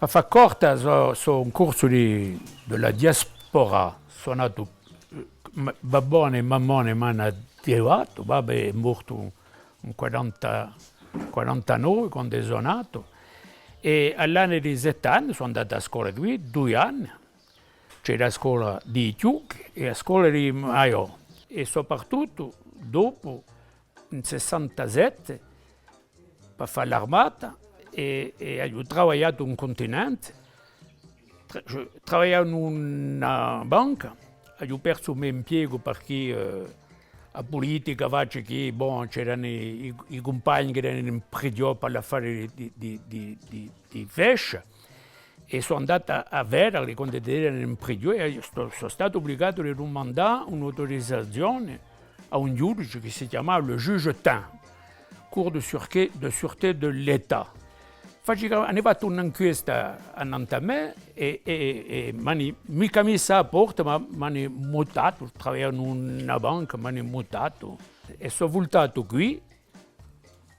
Per far corta, sono un corso della diaspora. Sono nato, babone e mammone mi hanno arrivato, babbo è morto in 49 quando sono nato. E all'anno di 7 anni sono andato a scuola qui, 2 anni. C'era la scuola di Tiuc e la scuola di Maiò. E soprattutto dopo, nel 67, per fare l'armata, e ho lavorato in un continente, lavoravo in una banca, ho perso il mio impiego perché la politica faceva che c'erano i compagni che erano in prigione per l'affare di pesce e sono andato a vederli quando erano in prigione e sono stato obbligato a rimandare un'autorizzazione a un giudice che si chiamava le juge Tin, Cour de sûreté de l'État. Hanno fatto un'inchiesta a me e mi ha messo a porta, ma mi hanno mutato, lavoravo in una banca, mi hanno mutato e sono voltato qui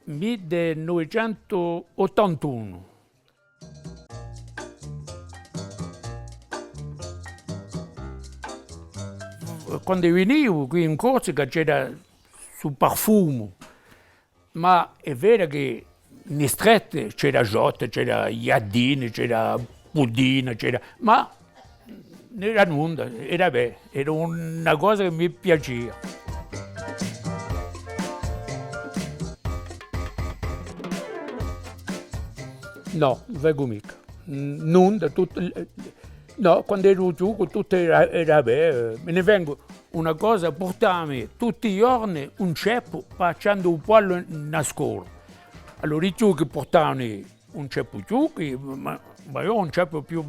nel 1981. Quando venivo qui in Corsica c'era sul profumo, ma è vero che in strette c'era Giotta, c'era Iadini, c'era Budina, ma non era nulla, era una cosa che mi piaceva. No, non vengo mica. Nulla, no, quando ero giù tutto era bene. Me ne vengo una cosa, portarmi tutti i giorni un ceppo facendo un po' a scuola. Allora i giù che portavano un ceppo giù, ma io un ceppo più,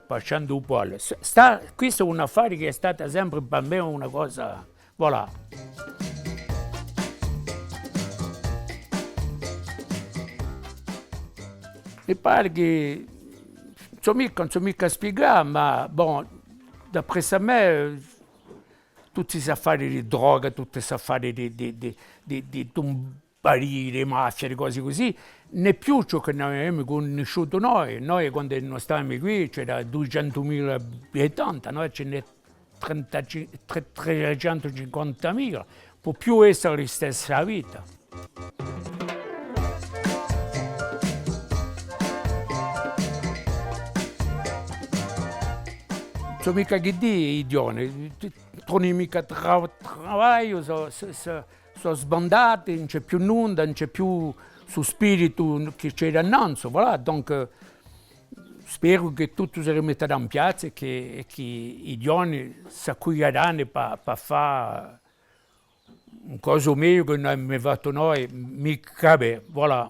facendo un po'. Questo è un affare che è stata sempre per me una cosa, voilà. Mi pare che non so mica spiegare, ma d'après me, tutti questi affari di droga, tutti questi affari di tumbari, di mafia, di cose così, né più ciò che noi abbiamo conosciuto noi. Noi quando noi stavamo qui c'era 200.000 abitanti, noi ce n'è 350.000, può più essere la stessa vita. Sono mica che di idioti, non mica lavoro, sono sbandati, non c'è più nulla, non c'è più su spirito che c'era innanzi, voilà. Donc, spero che tutto si rimetterà in piazza e che i giovani si accoglieranno per fare un cosa meglio che noi abbiamo fatto noi, mica bene, voilà.